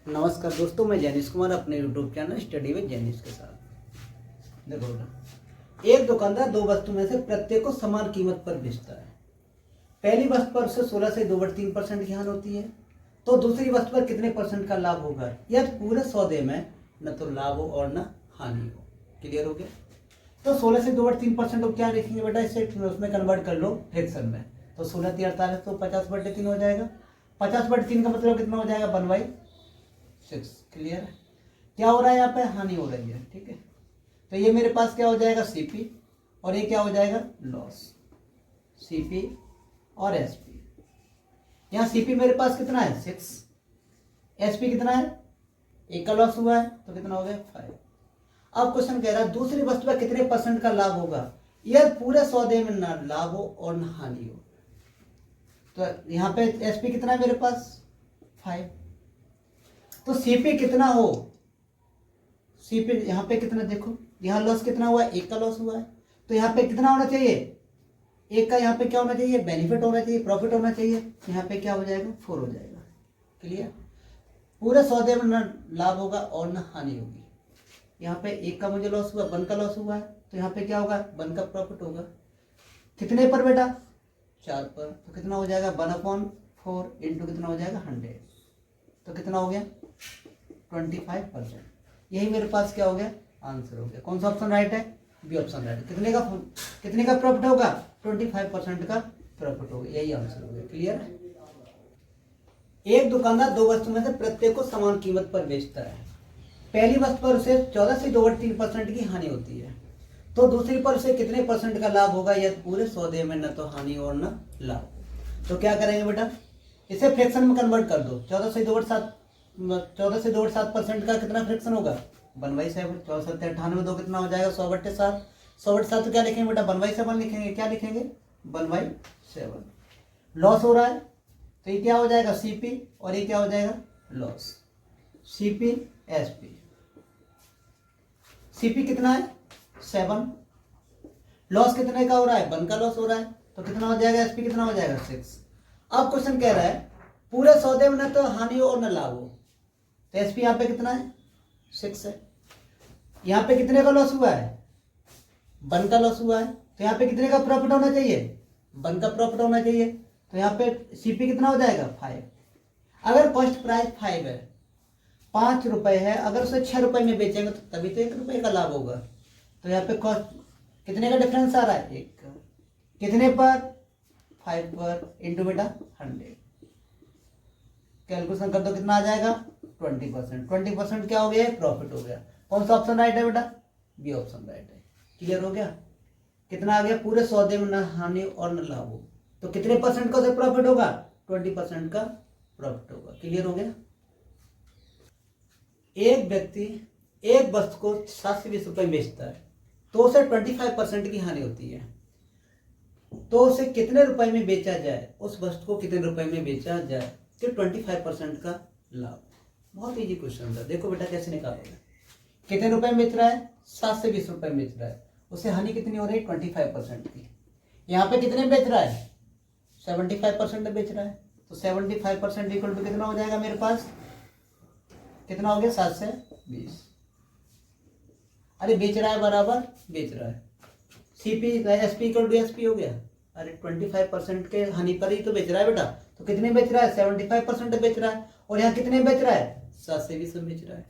नमस्कार दोस्तों, मैं जैनिश कुमार अपने YouTube channel study with Jainish के साथ। देखो बेटा, एक दुकानदार दो वस्तु में से प्रत्येक को समान कीमत पर बेचता है। पहली वस्तु पर उसे 16 से 2/3% की हानि होती है, तो दूसरी वस्तु पर कितने परसेंट का लाभ होगा? यह पूरे सौदे में न तो लाभ हो और न हानि हो। क्लियर हो गया? तो 16 से 2/3% को क्या लिखेंगे बेटा? इसे उसमें कन्वर्ट कर लो फ्रैक्शन में। तो 16 × 48 तो 50/3 हो जाएगा। 50/3 का मतलब कितना हो जाएगा? 1/6। क्लियर है? क्या हो रहा है यहाँ पे? हानि हो रही है। ठीक है, तो ये मेरे पास क्या हो जाएगा? सीपी, और ये क्या हो जाएगा? लॉस। सीपी और एसपी। यहाँ सीपी मेरे पास कितना है? 6। एसपी कितना है? एक का लॉस हुआ है तो कितना हो गया? 5। अब क्वेश्चन कह रहा है दूसरी वस्तु पर कितने परसेंट का लाभ होगा? यह पूरे सौदे में ना लाभ हो और न हानि हो। तो यहाँ पे एसपी कितना है मेरे पास? 5। तो सीपी कितना हो? सीपी यहाँ पे कितना, देखो यहाँ लॉस कितना हुआ है? एक का लॉस हुआ है, तो यहाँ पे कितना होना चाहिए? एक का यहाँ पे क्या होना चाहिए? बेनिफिट होना चाहिए, प्रॉफिट होना चाहिए। यहाँ पे क्या हो जाएगा? 4 हो जाएगा। क्लियर? पूरे सौदे में न लाभ होगा और न हानि होगी। यहाँ पे एक का मुझे लॉस हुआ, 1 का लॉस हुआ है, तो यहाँ पे क्या होगा? 1 का प्रॉफिट होगा। कितने पर बेटा? 4 पर। तो कितना हो जाएगा? 1/4 इंटू कितना हो जाएगा? 100। तो कितना हो गया? 25%। यही मेरे पास क्या हो गया? आंसर हो गया। कौन सा ऑप्शन राइट है? बी ऑप्शन राइट है। कितने का प्रॉफिट होगा? 25% का प्रॉफिट होगा। यही आंसर हो गया। क्लियर है? एक दुकानदार दो वस्तु में से प्रत्येक को समान कीमत पर बेचता है। पहली वस्तु पर उसे 14 से 2/3% की हानि होती है, तो दूसरी पर उसे कितने परसेंट का लाभ होगा? यह पूरे सौदे में न तो हानि और न लाभ। तो क्या करेंगे बेटा? इसे फ्रैक्शन में कन्वर्ट कर दो। 14 से 2/7% का कितना फ्रैक्शन होगा? 1/7। 14 × 98 दो कितना हो जाएगा? 100/7। 100/7 तो क्या लिखेंगे बेटा? 1/7 लिखेंगे। क्या लिखेंगे? 1/7। लॉस हो रहा है तो ये क्या हो जाएगा? सीपी, और ये क्या हो जाएगा? लॉस। CP SP. सीपी कितना है? 7। लॉस कितने का हो रहा है? 1 का लॉस हो रहा है, तो कितना हो जाएगा? एसपी कितना हो जाएगा? 6। अब क्वेश्चन कह रहा है पूरे सौदे में न तो हानि हो और न लाभ हो, तो एसपी यहाँ पे कितना है? 6 है। यहाँ पे कितने का लॉस हुआ है? 1 का लॉस हुआ है, तो यहाँ पे कितने का प्रॉफिट होना चाहिए? 1 का प्रॉफिट होना चाहिए। तो यहाँ पे सीपी कितना हो जाएगा? 5। अगर कॉस्ट प्राइस 5 है, 5 रुपए है, अगर उसे 6 रुपए में बेचेंगे तो तभी तो 1 रुपए का लाभ होगा। तो यहाँ पे कॉस्ट कितने का डिफरेंस आ रहा है? 1 का। कितने पर? 5 पर इंटू बेटा 100। कैलकुलेशन कर दो, कितना आ जाएगा? 20%। 20% क्या हो गया? प्रॉफिट हो गया। कौन सा ऑप्शन राइट है बेटा? बी ऑप्शन राइट है। क्लियर हो गया? कितना आ गया? पूरे सौदे में न हानि और न लाभ हो, तो कितने परसेंट का प्रॉफिट होगा? 20% का प्रॉफिट होगा। क्लियर हो गया? एक व्यक्ति एक वस्तु को 720 रुपए में बेचता है, तो उसे 25% की हानि होती है, तो उसे कितने रुपए में बेचा जाए? उस वस्तु को कितने रुपए में बेचा जाए कि 25% का लाभ? बहुत इजी क्वेश्चन था। देखो बेटा कैसे निकालोगे। कितने रुपए में बेच रहा है? 7 से 20 रुपए में बेच रहा है, उसे हानि कितनी हो रही है? 25% की। यहाँ पे कितने में बेच रहा है? 75% में बेच रहा है, तो 75% इक्वल टू कितना हो जाएगा मेरे पास? कितना हो गया? 7 से 20। अरे बेच रहा है बराबर बेच रहा है। CP SP equal to SP हो गया। अरे 25% के हानि पर ही तो बेच रहा है बेटा, तो कितने बेच रहा है? 75% बेच रहा है, और यहाँ कितने बेच रहा है? 7 से 20 बेच रहा है।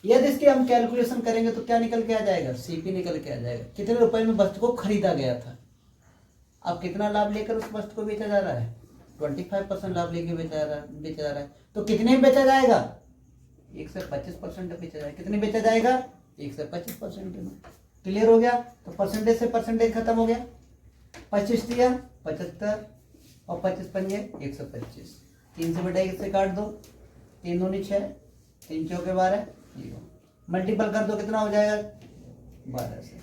यदि इसकी हम कैलकुलेशन करेंगे तो क्या निकल के आ जाएगा? सीपी निकल के आ जाएगा। कितने रुपए में वस्तु को खरीदा गया था, अब कितना लाभ लेकर उस वस्तु को बेचा जा रहा है? 25% लाभ लेके बेचा जा रहा है, तो कितने में बेचा जाएगा? 1 से 25% बेचा जाएगा। कितने बेचा जाएगा? 1 से 25% में। क्लियर हो गया? तो परसेंटेज से परसेंटेज खत्म हो गया। 25 दिया 75, और 25 पंजे 125। 3 से बेटा 1 से काट दो, 3 दूनी 6, 3 चौके 12, 0। मल्टीपल कर दो, कितना हो जाएगा? 12 से।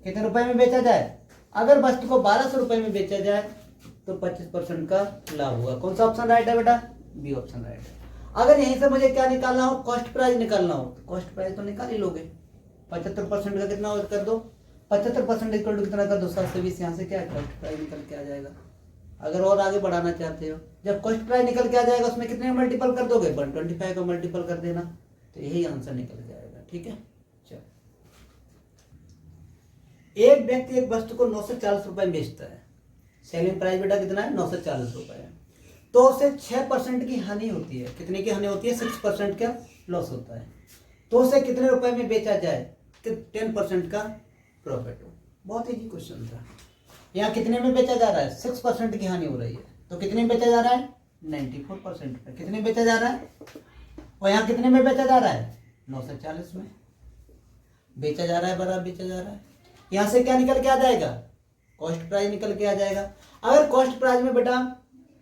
कितने रुपए में बेचा जाए? अगर वस्तु को 1200 रुपए में बेचा जाए तो 25% का लाभ होगा। कौन सा ऑप्शन राइट है बेटा? बी ऑप्शन राइट है। अगर यहीं से मुझे क्या निकालना हो? कॉस्ट प्राइस निकालना हो, तो कॉस्ट प्राइस तो निकाल ही लोगे। 75% का कितना कर दो? 75% इक्वल टू कितना कर दो? 7 से 20। यहाँ से क्या कॉस्ट प्राइस निकल के आ जाएगा। अगर और आगे बढ़ाना चाहते हो, जब कॉस्ट प्राइस निकल के आ जाएगा उसमें कितने मल्टीपल कर दोगे, 125 का मल्टीपल कर देना, तो यही आंसर निकल के आएगा। ठीक है, चलो। एक व्यक्ति एक वस्तु को 940 रुपए में बेचता है, सेलिंग प्राइस बेटा कितना है, 940 रुपए है, तो उसे 6% की हानि होती है। कितने की हानि होती है, 6% का लॉस होता है। तो उसे कितने रुपए में बेचा जाए कि 10% का प्रॉफिट हो। बहुत इजी क्वेश्चन था। यहाँ कितने में बेचा जा रहा है, 6% की हानि हो रही है, तो कितने में बेचा जा रहा है, 94% में। कितने में बेचा जा रहा है, और यहाँ कितने में बेचा जा रहा है, 940 में बेचा जा रहा है, बराबर बेचा जा रहा है। यहाँ से क्या निकल के आ जाएगा, कॉस्ट प्राइस निकल के आ जाएगा। अगर कॉस्ट प्राइस में बेटा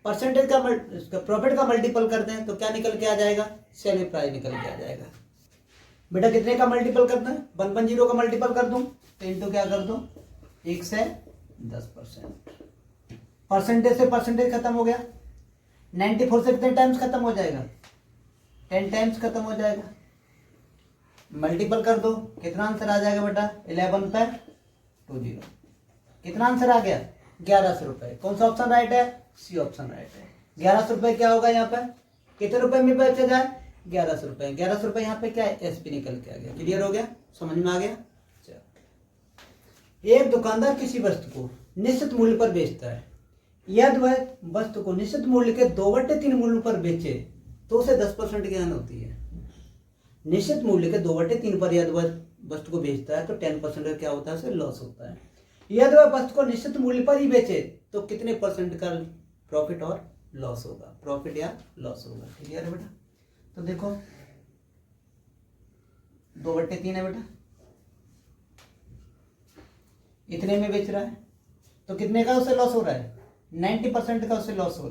परसेंटेज का प्रॉफिट का मल्टीपल करते हैं तो क्या निकल के आ जाएगा, सेलिंग प्राइस निकल के आ जाएगा। बेटा कितने का मल्टीपल करना है, 110 का मल्टीपल कर दूं तो इनटू क्या कर दूं, 1 से 10%। परसेंटेज से परसेंटेज खत्म हो गया, 94 से कितने टाइम्स खत्म हो जाएगा, 10 टाइम्स खत्म हो जाएगा। मल्टीपल कर दो, कितना आंसर आ जाएगा बेटा, 11 पे 20। कितना आंसर आ गया, 1100 रुपए। कौन सा ऑप्शन राइट है, सी ऑप्शन राइट है। 1100 रुपए क्या होगा, यहाँ पर कितने रुपए में बेचा जाए, 1100 रुपए। 1100 रुपए यहाँ पे क्या है, एसपी निकल के आ गया। क्लियर हो गया, समझ में आ गया। चलो, एक दुकानदार किसी वस्तु को निश्चित मूल्य पर बेचता है। यदि वह वस्तु को निश्चित मूल्य के 2/3 मूल्य पर बेचे तो उसे 10% की हानि होती है। निश्चित मूल्य के 2/3 पर यदि वह वस्तु को बेचता है तो 10% का क्या होता है, उसे लॉस होता है। यदि वह वस्तु को निश्चित मूल्य पर ही बेचे तो कितने % का प्रॉफिट और लॉस होगा, प्रॉफिट या लॉस होगा। क्लियर है बेटा। तो देखो 2/3 है बेटा, इतने में बेच रहा है तो कितने का उसे लॉस हो रहा है, 90% का उसे लॉस हो।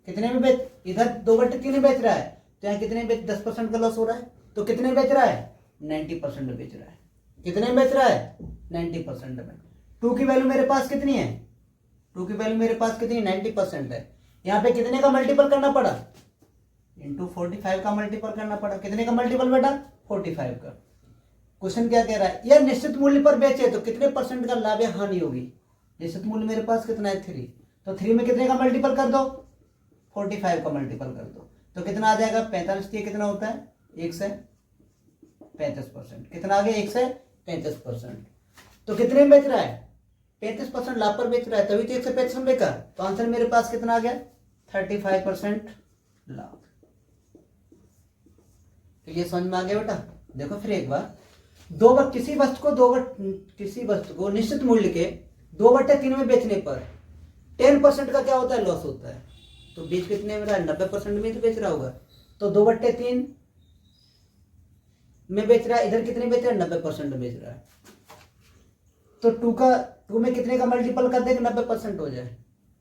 कितने में बेच, इधर 2/3 में बेच रहा है तो यहाँ कितने बेच, 10% का लॉस हो रहा है। तो कितने बेच रहा है, 90% में बेच रहा है। कितने में बेच रहा है, 90% में। 2 की वैल्यू मेरे पास कितनी है, 2 की वैल्यू मेरे पास कितनी, 90% है। यहाँ पे कितने का मल्टीपल करना पड़ा, इंटू 45 का मल्टीपल करना पड़ा। कितने का मल्टीपल बेटा, 45 का। क्वेश्चन क्या कह रहा है, यह निश्चित मूल्य पर बेचे तो कितने % का लाभ या हानि होगी। निश्चित मूल्य मेरे पास कितना है, 3, तो 3 में कितने का मल्टीपल कर दो, 45 का मल्टीपल कर दो तो कितना आ जाएगा, 45 कितना होता है, 1 से 35%। कितना आ गया, 1 से 35%। तो कितने में बेच रहा है, 35% लाभ पर बेच रहा है, तभी तो 1 से 35 में बेचा। तो आंसर मेरे पास कितना आ गया, 35% लाभ। तो ये समझ में आ गया बेटा। देखो फिर एक बार, किसी वस्तु को निश्चित मूल्य के 2/3 में बेचने पर 10% का क्या होता है, लॉस होता है। तो बेच कितने में रहा है, 90% में तो बेच रहा होगा। तो 2/3 में बेच रहा है, इधर कितने बेच रहा है, 90% में बेच रहा है। तो 2 में कितने का मल्टीपल कर देगा, 90% हो जाए,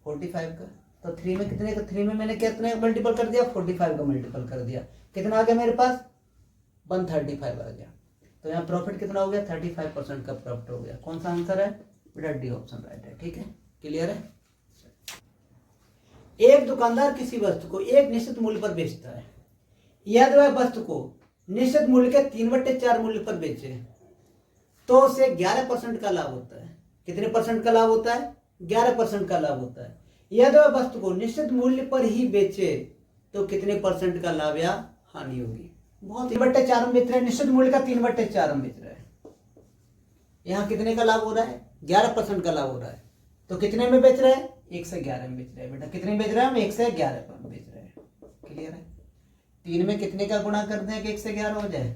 45 का। तो 3 में कितने का, 3 में मैंने कितने का मल्टीपल कर दिया, 45 का मल्टीपल कर दिया। कितना आ गया मेरे पास, 135 आ गया। तो यहाँ प्रॉफिट कितना हो गया, 35% का प्रॉफिट हो गया। कौन सा आंसर है बेटा, डी ऑप्शन राइट है। ठीक है, क्लियर है। एक दुकानदार किसी वस्तु को एक निश्चित मूल्य पर बेचता है। यदि वह वस्तु को निश्चित मूल्य के 3/4 मूल्य पर बेचे तो उसे 11% का लाभ होता है। कितने % का लाभ होता है, 11% का लाभ होता है। यदि वह वस्तु को निश्चित मूल्य पर ही बेचे तो कितने % का लाभ या हानि होगी। बहुत 3/4 में बेच रहा है, निश्चित मूल्य का 3/4 में बेच रहा है। यहाँ कितने का लाभ हो रहा है, 11% का लाभ हो रहा है। तो कितने में बेच रहा है, 1 से 11 में बेच रहा है। बेटा कितने में बेच रहा है, हम 1 से 11 पर बेच रहे हैं। क्लियर है। 3 में कितने का गुणा करते हैं कि 1 से 11 हो जाए,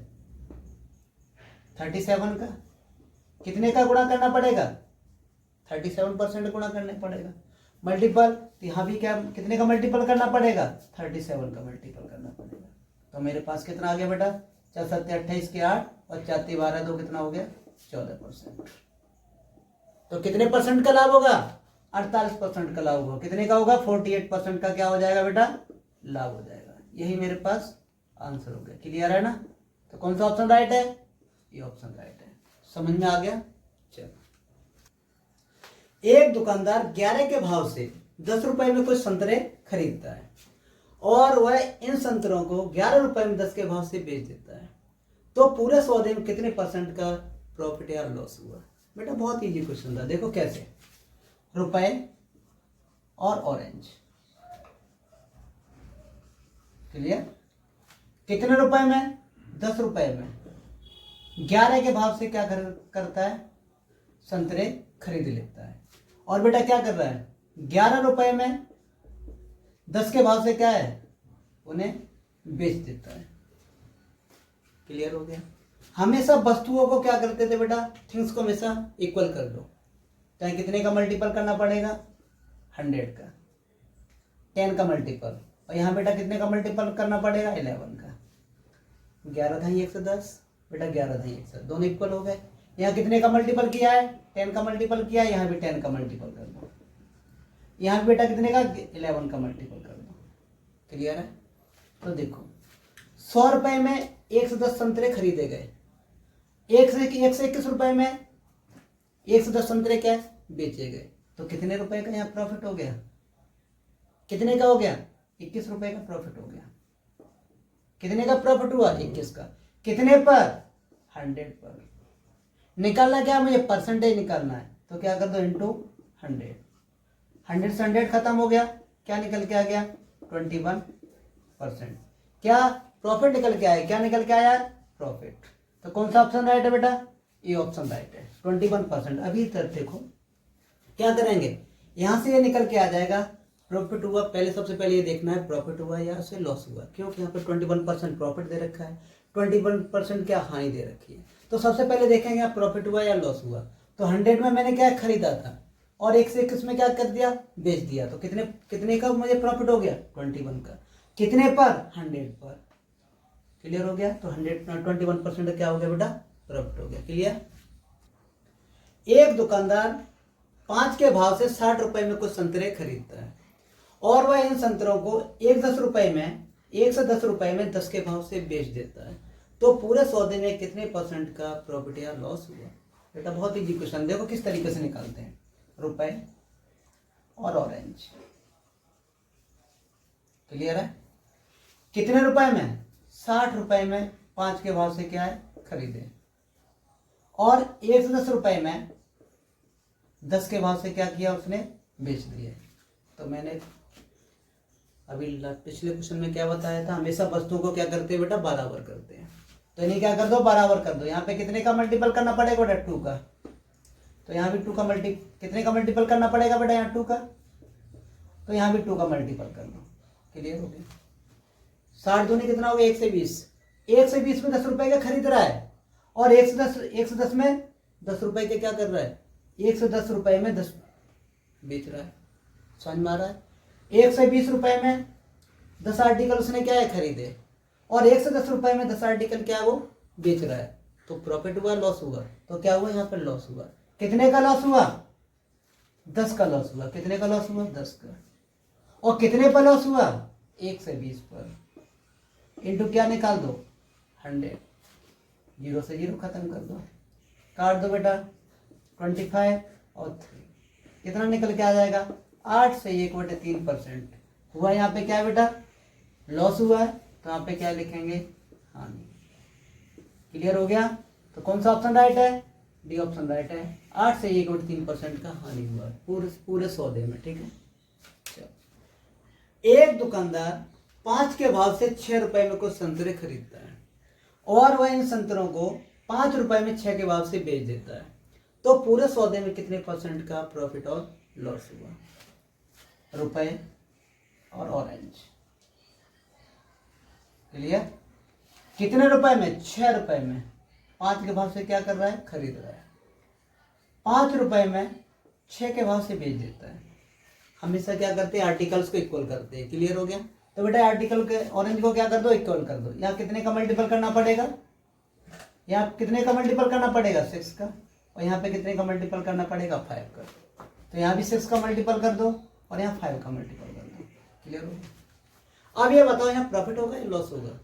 37 का। कितने का गुणा करना पड़ेगा, 37% गुणा करना पड़ेगा। मल्टीपल, यहाँ भी क्या, कितने का मल्टीपल करना पड़ेगा, 37 का मल्टीपल करना पड़ेगा। तो मेरे पास कितना आ गया बेटा, 4 7 28 के 8 और 4 3 12 2 कितना हो गया, 14%। तो कितने % का लाभ होगा, 48% का लाभ होगा। कितने का होगा, 48% का क्या हो जाएगा बेटा, लाभ हो जाएगा। यही मेरे पास आंसर हो गया। क्लियर है ना। तो कौन सा ऑप्शन राइट है, ये ऑप्शन राइट है। समझ में आ गया। चलो, एक दुकानदार 11 के भाव से 10 रुपए में कुछ संतरे खरीदता है और वह इन संतरों को 11 रुपए में 10 के भाव से बेच देता है। तो पूरे सौदे में कितने % का प्रॉफिट या लॉस हुआ। बेटा बहुत इजी क्वेश्चन था। देखो कैसे, रुपए और ऑरेंज। क्लियर? कितने रुपए में? 10 रुपए में। 11 के भाव से क्या करता है? संतरे खरीद लेता है। और बेटा क्या कर रहा है? 11 रुपए में 10 के भाव से क्या है? उन्हें बेच देता है। क्लियर हो गया? हमेशा वस्तुओं को क्या करते थे बेटा? थिंग्स को हमेशा इक्वल कर दो। चाहे कितने का मल्टीपल करना पड़ेगा? 100 का, 10 का मल्टीपल। और यहाँ बेटा कितने का मल्टीपल करना पड़ेगा? 11 का। 11 था 110, बेटा 11 था 110, दोनों इक्वल हो गए। यहाँ कितने का मल्टीपल किया है? 10 का मल्टीपल किया है, यहाँ भी 10 का मल्टीपल कर दो। यहाँ भी बेटा कितने का? 11 का मल्टीपल कर दो। क्लियर है? तो देखो 100 रुपए में 110 संतरे खरीदे गए। 121 रुपए में 110 संतरे क्या बेचे गए। तो कितने रुपए का यहाँ प्रॉफिट हो गया? कितने का हो गया? 21 रुपए का प्रॉफिट हो गया। कितने का प्रॉफिट हुआ? 21 का। कितने पर? 100 पर। निकालना क्या? मुझे परसेंटेज निकालना है। तो क्या कर दो? इंटू 100। 100 से 100 खत्म हो गया। क्या निकल के आ गया? 21%। क्या प्रॉफिट निकल के आया? क्या निकल के आया? प्रॉफिट। तो कौन सा ऑप्शन राइट है बेटा? ये ऑप्शन राइट है, 21%। अभी तक देखो क्या करेंगे, यहां से ये निकल के आ जाएगा प्रॉफिट हुआ। पहले सबसे पहले ये देखना है प्रॉफिट हुआ या उससे लॉस हुआ, क्योंकि यहाँ पर 21% प्रॉफिट दे रखा है, 21% क्या हानि दे रखी है। तो सबसे पहले देखेंगे आप प्रॉफिट हुआ या लॉस हुआ। तो 100 में मैंने क्या खरीदा था और 121 में क्या कर दिया? बेच दिया। तो कितने का मुझे प्रॉफिट हो गया? 21 का। कितने पर? 100 पर। क्लियर हो गया? तो 21% क्या हो गया बेटा? प्रॉफिट हो गया। क्लियर? एक दुकानदार 5 के भाव से 60 रुपए में कुछ संतरे खरीदता है और वह इन संतरों को 1 से 10 रुपए में 10 के भाव से बेच देता है। तो पूरे सौदे में कितने % का प्रॉफिट या लॉस हुआ? बेटा बहुत इजी क्वेश्चन, देखो किस तरीके से निकालते हैं। रुपए और ऑरेंज। क्लियर है? कितने रुपए में? 60 रुपए में 5 के भाव से क्या है? खरीदे। और 1 से 10 रुपए में 10 के भाव से क्या किया? उसने बेच दिए। तो मैंने अभी पिछले क्वेश्चन में क्या बताया था? हमेशा वस्तुओं को क्या करते हैं बेटा? बराबर करते हैं। तो इन्हें क्या कर दो? बराबर कर दो। यहाँ पे कितने का मल्टीपल करना पड़ेगा बेटा? 2 का। तो यहाँ भी 2 का कितने का मल्टीपल करना पड़ेगा बेटा? यहाँ 2 का। तो यहाँ भी 2 का मल्टीपल कर दो। क्लियर हो गया? 60 दूनी कितना हो गया? 1 से 20। 1 से 20 में 10 रुपए का खरीद रहा है और 1 से 10 में 10 रुपए के क्या कर रहा है? 1 से 10 रुपए में 10 बेच रहा है। समझ में आ रहा है? 1 से 20 रुपए में 10 आर्टिकल उसने क्या है? खरीदे। और 1 से 10 रुपए में 10 आर्टिकल क्या है? वो बेच रहा है। तो प्रॉफिट हुआ लॉस हुआ? तो क्या हुआ? यहाँ पर लॉस हुआ। कितने का लॉस हुआ? 10 का लॉस हुआ। कितने का लॉस हुआ? 10 का। और कितने पर लॉस हुआ? 1 से 20 पर। इंटू क्या निकाल दो? 100। 0 से 0 खत्म कर दो, काट दो बेटा। 25 और 3 कितना निकल के आ जाएगा? 8 से 1/3% हुआ। यहाँ पे क्या है बेटा? लॉस हुआ है। तो यहाँ पे क्या लिखेंगे? हानि। क्लियर हो गया? तो कौन सा ऑप्शन राइट है? डी ऑप्शन राइट है। 8 से 1/3% का हानि हुआ पूरे सौदे में। ठीक है? एक दुकानदार 5 के भाव से 6 रुपए में कुछ संतरे खरीदता है और वह इन संतरों को 5 रुपए में 6 के भाव से बेच देता है। तो पूरे सौदे में कितने % का प्रॉफिट और लॉस हुआ? रुपए और ऑरेंज। क्लियर? कितने रुपए में? 6 रुपए में 5 के भाव से क्या कर रहा है? खरीद रहा है। 5 रुपए में 6 के भाव से बेच देता है। हमेशा क्या करते हैं? आर्टिकल्स को इक्वल करते हैं। क्लियर हो गया? तो बेटा आर्टिकल के ऑरेंज को क्या कर दो? इक्वल कर दो। यहाँ कितने का मल्टीपल करना पड़ेगा? यहाँ कितने का मल्टीपल करना पड़ेगा? 6 का। और यहाँ पे कितने का मल्टीपल करना पड़ेगा? 5 का। तो यहाँ भी 6 का मल्टीपल कर दो और यहाँ 5 का मल्टीपल कर दो। क्लियर हो गया? अब ये बताओ यहाँ प्रॉफिट होगा या लॉस होगा?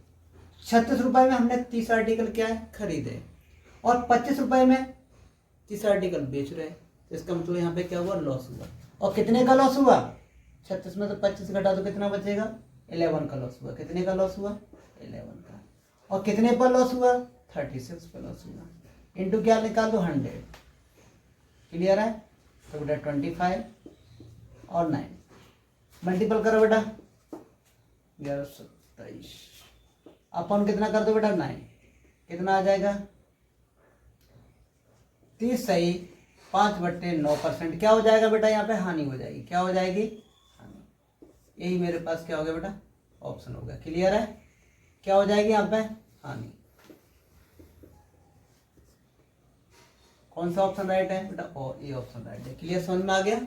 36 रुपए में हमने 30 आर्टिकल क्या है? खरीदे और 25 रुपए में 30 आर्टिकल बेच रहे हैं। तो इसका मतलब यहाँ पे क्या हुआ? लॉस हुआ। और कितने का लॉस हुआ? 36 में तो 25 घटा दो, कितना बचेगा? 11 का लॉस हुआ। कितने का लॉस हुआ? 11 का। और कितने पर लॉस हुआ? 36 पर लॉस हुआ। इंटू क्या निकाल दो? 100। क्लियर है? तो बेटा 25 और 9 मल्टीपल करो बेटा, 1127 अपन कितना कर दो बेटा 9, कितना आ जाएगा 30 सही 5/9%। क्या हो जाएगा बेटा यहाँ पे हानि हो जाएगी, क्या हो जाएगी हानि। यही मेरे पास क्या हो गया बेटा ऑप्शन हो गया। क्लियर है, क्या हो जाएगी यहाँ पे हानि। कौन सा ऑप्शन राइट है बेटा, और ये ऑप्शन राइट है। क्लियर, समझ में आ गया।